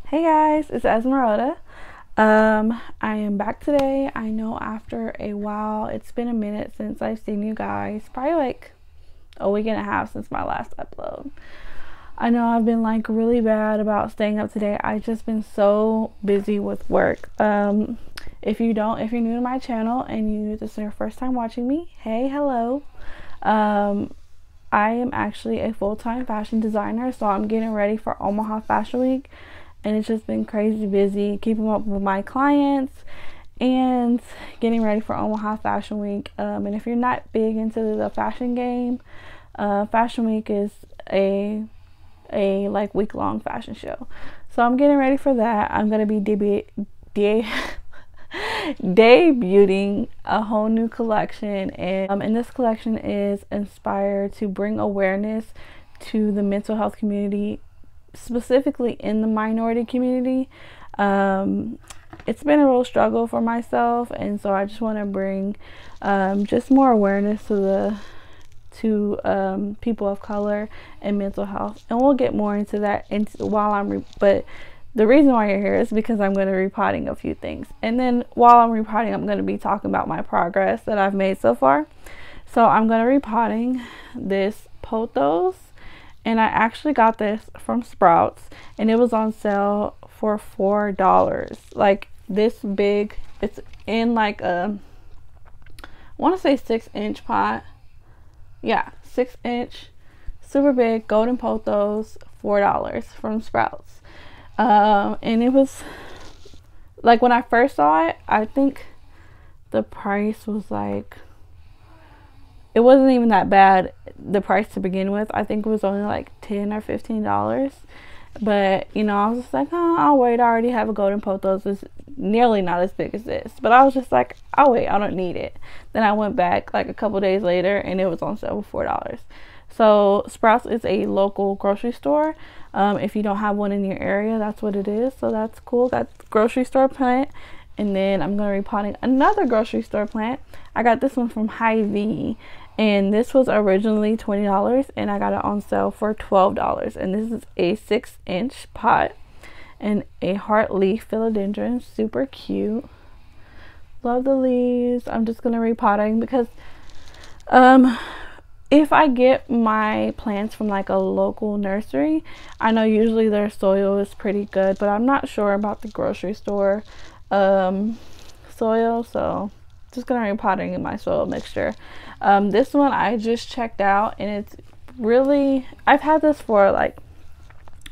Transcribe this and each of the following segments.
Hey guys, it's Esmeralda. I am back today. I know after a while, it's been a minute since I've seen you guys. Probably like a week and a half since my last upload. I know I've been like really bad about staying up to date. I've just been so busy with work. If you're new to my channel and this is your first time watching me, hey, hello. I am actually a full-time fashion designer, so I'm getting ready for Omaha Fashion Week. And it's just been crazy busy keeping up with my clients and getting ready for Omaha Fashion Week. And if you're not big into the fashion game, Fashion Week is a like week-long fashion show. So I'm getting ready for that. I'm gonna be debuting a whole new collection, and this collection is inspired to bring awareness to the mental health community, specifically in the minority community. It's been a real struggle for myself, and so I just want to bring just more awareness to people of color and mental health, and we'll get more into that but the reason why you're here is because I'm going to be repotting a few things, and then while I'm repotting, I'm going to be talking about my progress that I've made so far. So I'm going to be repotting this Pothos. And I actually got this from Sprouts, and it was on sale for $4. Like this big, it's in like I want to say 6-inch pot. Yeah, 6-inch, super big, golden Pothos, $4 from Sprouts. And it was like, when I first saw it, I think the price was like, it wasn't even that bad, the price to begin with. I think it was only like $10 or $15. But, you know, I was just like, oh, I'll wait. I already have a golden Pothos. It's nearly not as big as this. But I was just like, I'll wait. I don't need it. Then I went back like a couple days later, and it was on sale for $4. So Sprouts is a local grocery store. If you don't have one in your area, that's what it is. So that's cool. Got grocery store plant. And then I'm going to be repotting another grocery store plant. I got this one from Hy-Vee, and this was originally $20, and I got it on sale for $12. And this is a 6-inch pot and a heart leaf philodendron, super cute. Love the leaves. I'm just going to repotting because if I get my plants from like a local nursery, I know usually their soil is pretty good, but I'm not sure about the grocery store soil, so just gonna be repotting in my soil mixture. This one I just checked out, and it's really, I've had this for like,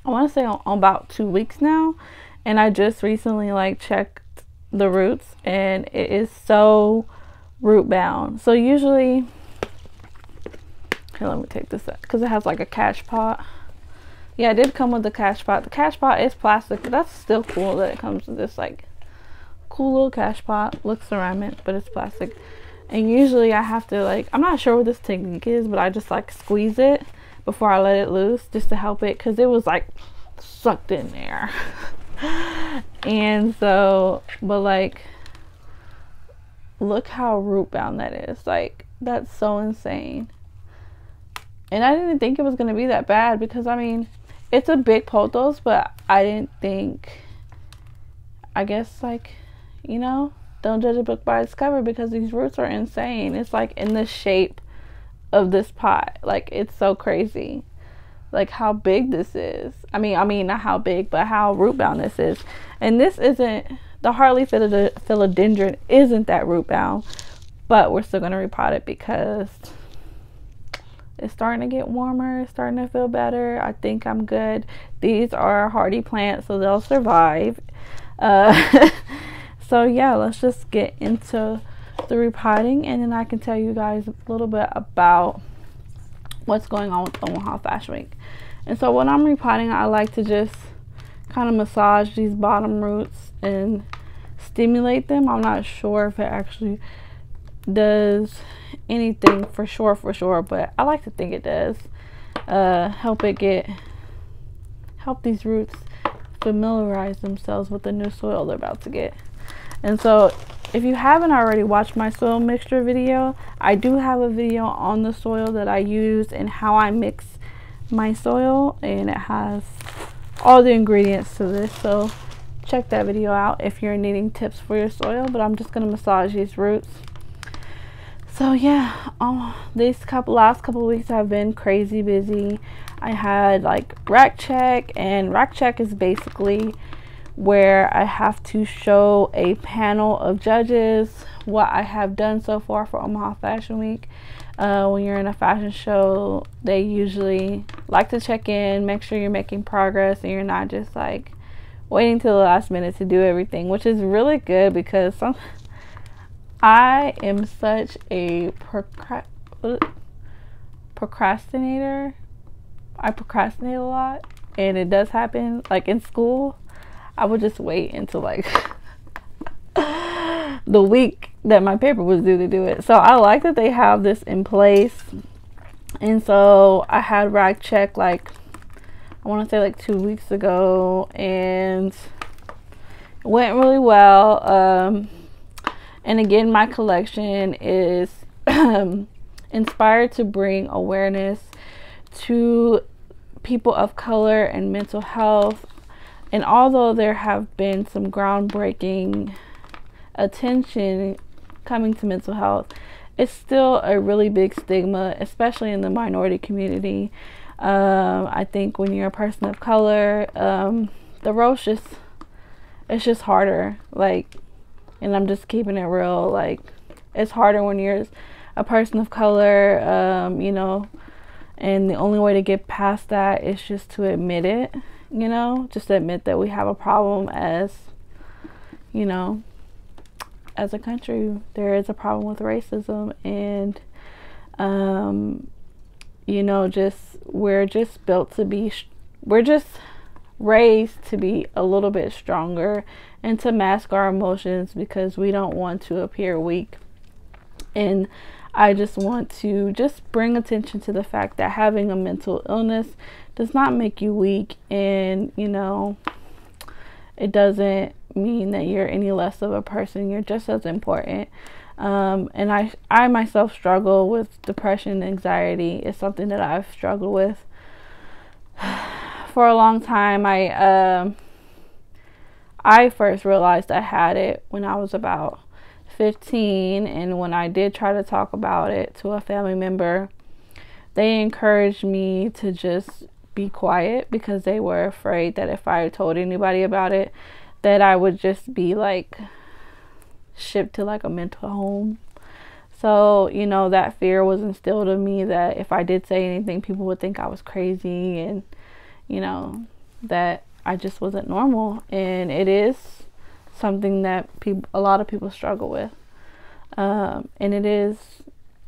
I want to say on about 2 weeks now, and I just recently like checked the roots, and it is so root bound. So usually, here, let me take this out because it has like a cash pot. Yeah, it did come with the cash pot. The cash pot is plastic, but that's still cool that it comes with this like cool little cash pot. Looks ceramic, but it's plastic. And usually I have to like, I'm not sure what this technique is, but I just like squeeze it before I let it loose just to help it, because it was like sucked in there. And so, but like, look how root bound that is. Like, that's so insane. And I didn't think it was going to be that bad, because I mean, it's a big Pothos, but I didn't think, I guess, like, you know, don't judge a book by its cover, because these roots are insane. It's like in the shape of this pot. Like, it's so crazy. Like how big this is. I mean, not how big, but how root bound this is. And this isn't, the Hartley philodendron isn't that root bound, but we're still going to repot it because it's starting to get warmer. It's starting to feel better. I think I'm good. These are hardy plants, so they'll survive. So yeah, let's just get into the repotting, and then I can tell you guys a little bit about what's going on with Omaha Fashion Week. And so when I'm repotting, I like to just kind of massage these bottom roots and stimulate them. I'm not sure if it actually does anything for sure, but I like to think it does. Help these roots familiarize themselves with the new soil they're about to get. And so if you haven't already watched my soil mixture video, I do have a video on the soil that I use and how I mix my soil, and it has all the ingredients to this, so check that video out if you're needing tips for your soil. But I'm just going to massage these roots. So yeah, these last couple weeks I've been crazy busy. I had like rack check, and rack check is basically where I have to show a panel of judges what I have done so far for Omaha Fashion Week. When you're in a fashion show, they usually like to check in, make sure you're making progress and you're not just like waiting till the last minute to do everything, which is really good because I am such a procrastinator. I procrastinate a lot, and it does happen. Like in school, I would just wait until like the week that my paper was due to do it. So I like that they have this in place. And so I had rack check like, I want to say like 2 weeks ago, and it went really well. And again, my collection is inspired to bring awareness to people of color and mental health. And although there have been some groundbreaking attention coming to mental health, it's still a really big stigma, especially in the minority community. I think when you're a person of color, the road's it's just harder. Like, and I'm just keeping it real. Like, it's harder when you're a person of color, you know, and the only way to get past that is just to admit it, you know, just admit that we have a problem as, you know, as a country. There is a problem with racism, and, you know, we're just built to be, we're just raised to be a little bit stronger and to mask our emotions because we don't want to appear weak. And I just want to just bring attention to the fact that having a mental illness does not make you weak, and, you know, it doesn't mean that you're any less of a person. You're just as important. And I myself struggle with depression and anxiety. It's something that I've struggled with for a long time. I first realized I had it when I was about 15, and when I did try to talk about it to a family member, they encouraged me to just be quiet because they were afraid that if I told anybody about it, that I would just be like shipped to like a mental home. So, you know, that fear was instilled in me that if I did say anything, people would think I was crazy, and, you know, that I just wasn't normal. And it is something that a lot of people struggle with. And it is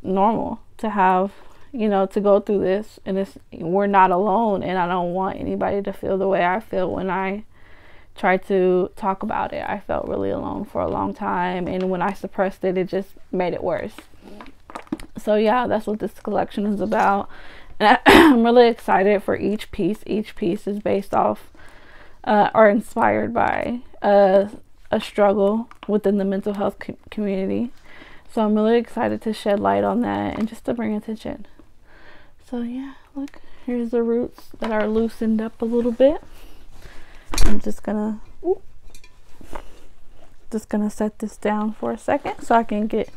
normal to have, you know, to go through this, and we're not alone. And I don't want anybody to feel the way I feel when I tried to talk about it. I felt really alone for a long time, and when I suppressed it, it just made it worse. So yeah, that's what this collection is about. And I'm really excited for each piece. Each piece is based off or inspired by a struggle within the mental health community. So I'm really excited to shed light on that and just to bring attention. So yeah, look, here's the roots that are loosened up a little bit. I'm just gonna set this down for a second so I can get,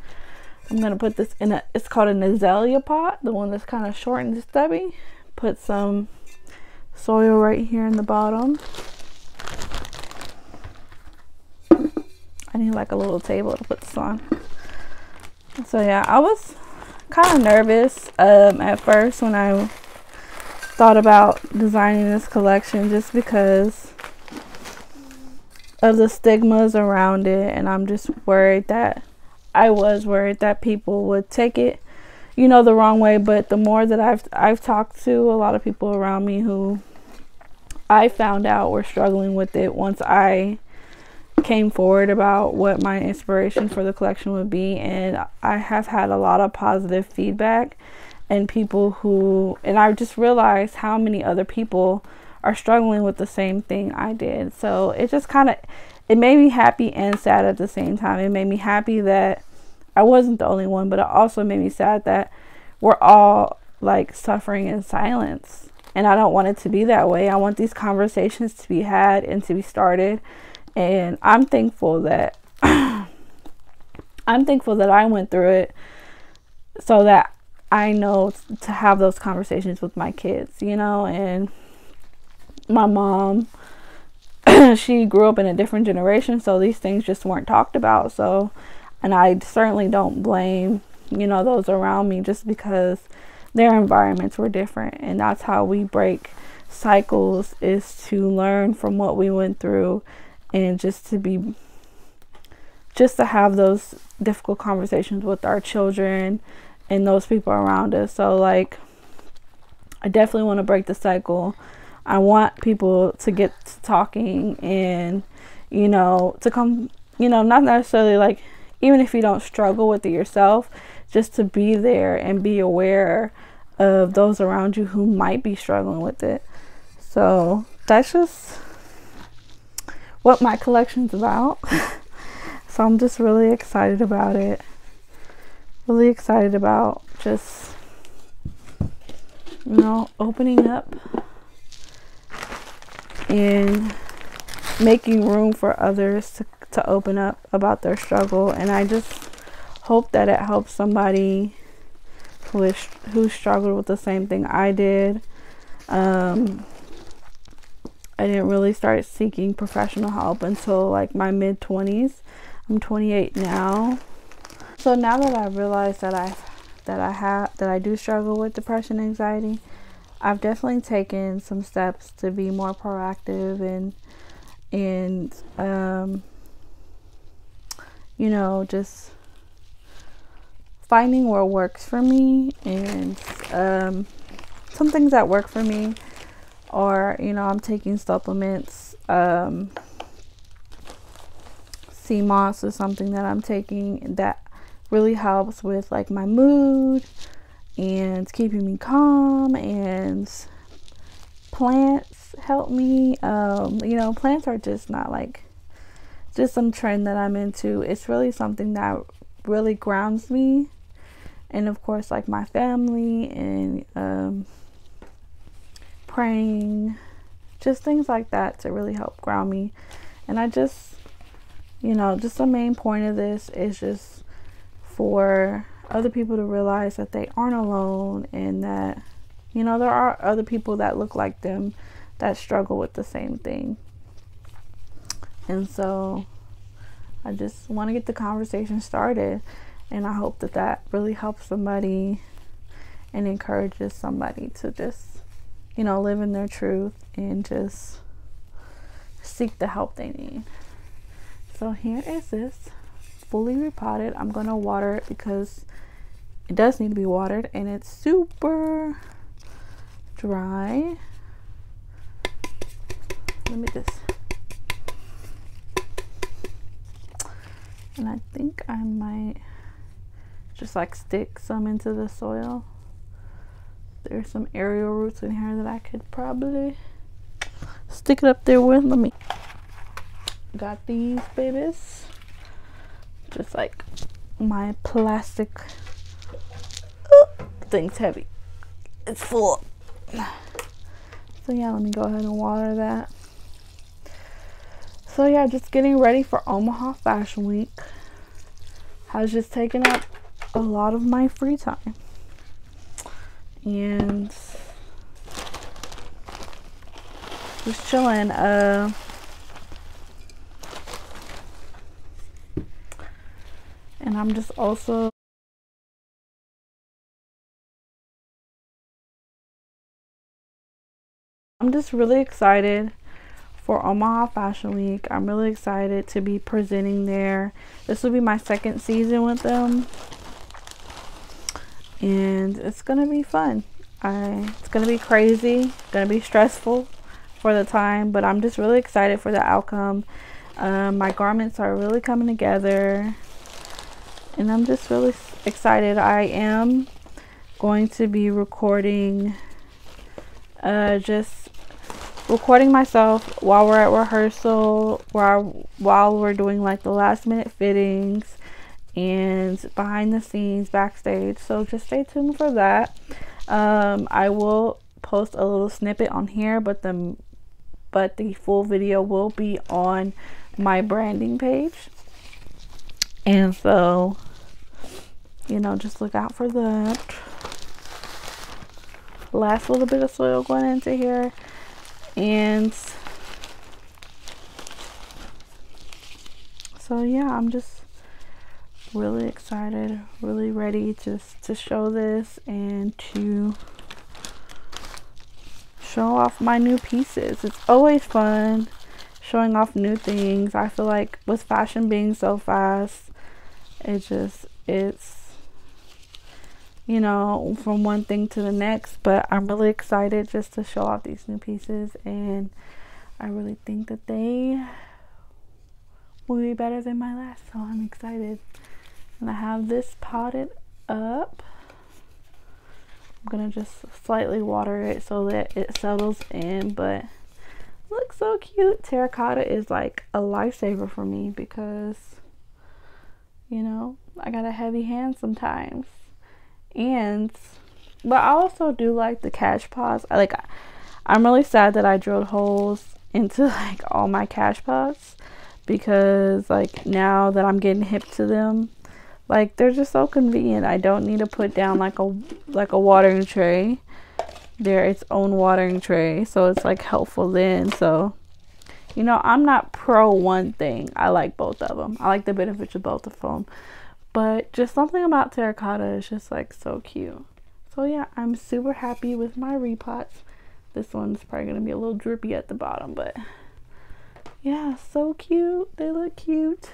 I'm gonna put this in it's called an azalea pot, the one that's kind of short and stubby. Put some soil right here in the bottom. I need like a little table to put this on. So yeah, I was kind of nervous at first when I thought about designing this collection, just because of the stigmas around it, and I'm just worried that people would take it, you know, the wrong way. But the more that I've talked to a lot of people around me who I found out were struggling with it once I came forward about what my inspiration for the collection would be, and I have had a lot of positive feedback, and I just realized how many other people are struggling with the same thing I did. So it just it made me happy and sad at the same time. It made me happy that I wasn't the only one, but it also made me sad that we're all like suffering in silence. And I don't want it to be that way. I want these conversations to be had and to be started. And I'm thankful that I went through it so that I know to have those conversations with my kids, you know. And my mom, she grew up in a different generation, so these things just weren't talked about. So, and I certainly don't blame, you know, those around me, just because their environments were different. And that's how we break cycles, is to learn from what we went through, and just to have those difficult conversations with our children and those people around us. So like, I definitely want to break the cycle. I want people to get to talking, and, you know, to come, you know, not necessarily like, even if you don't struggle with it yourself, just to be there and be aware of those around you who might be struggling with it. So that's just what my collection's about. So I'm just really excited about it. Really excited about just, you know, opening up and making room for others to open up about their struggle. And I just hope that it helps somebody who struggled with the same thing I did. I didn't really start seeking professional help until like my mid-20s. I'm 28 now. So now that I've realized that I do struggle with depression and anxiety, I've definitely taken some steps to be more proactive and you know, just finding what works for me. And some things that work for me are, you know, I'm taking supplements. Sea moss is something that I'm taking that really helps with like my mood and keeping me calm. And plants help me. You know, plants are just not like just some trend that I'm into. It's really something that really grounds me. And of course, like my family and praying, just things like that to really help ground me. And I just, you know, just the main point of this is just for other people to realize that they aren't alone, and that, you know, there are other people that look like them that struggle with the same thing. And so I just want to get the conversation started, and I hope that that really helps somebody and encourages somebody to just, you know, live in their truth and just seek the help they need. So here is this, fully repotted. I'm going to water it because it does need to be watered, and it's super dry. Let me just, and I think I might just like stick some into the soil. There's some aerial roots in here that I could probably stick it up there with. Let me, got these babies, just like my plastic. Thing's heavy, it's full. So yeah, let me go ahead and water that. So yeah, just getting ready for Omaha Fashion Week has just taken up a lot of my free time. And just chilling. And I'm just also really excited for Omaha Fashion Week. I'm really excited to be presenting there. This will be my second season with them, and it's gonna be fun. It's gonna be crazy, gonna be stressful for the time, but I'm just really excited for the outcome. My garments are really coming together, and I'm just really excited. I am going to be recording, just recording myself while we're at rehearsal, while we're doing like the last minute fittings and behind the scenes backstage. So just stay tuned for that. I will post a little snippet on here, but the full video will be on my branding page. And so, you know, just look out for that. Last little bit of soil going into here. And so yeah, I'm just really excited, really ready to show this and to show off my new pieces. It's always fun showing off new things. I feel like with fashion being so fast, it's you know, from one thing to the next, but I'm really excited just to show off these new pieces, and I really think that they will be better than my last, so I'm excited. And I have this potted up. I'm gonna just slightly water it so that it settles in, but looks so cute. Terracotta is like a lifesaver for me because, you know, I got a heavy hand sometimes. But I also do like the cash pots. I'm really sad that I drilled holes into like all my cash pots, because like now that I'm getting hip to them, like they're just so convenient. I don't need to put down like a watering tray. They're its own watering tray, so it's like helpful then. So, you know, I'm not pro one thing. I like both of them. I like the benefits of both of them. But just something about terracotta is just like so cute. So yeah, I'm super happy with my repots. This one's probably going to be a little drippy at the bottom, but yeah, so cute. They look cute.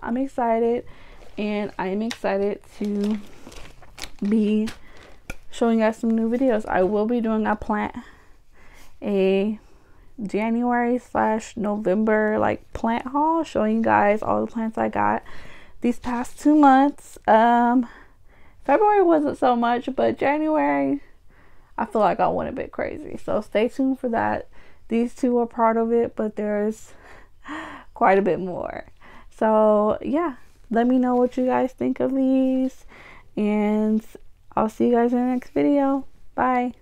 I'm excited, and I am excited to be showing us some new videos. I will be doing a January/November like plant haul, showing you guys all the plants I got these past 2 months. February wasn't so much, but January I feel like I went a bit crazy, so stay tuned for that. These two are part of it, but there's quite a bit more. So yeah, let me know what you guys think of these, and I'll see you guys in the next video. Bye.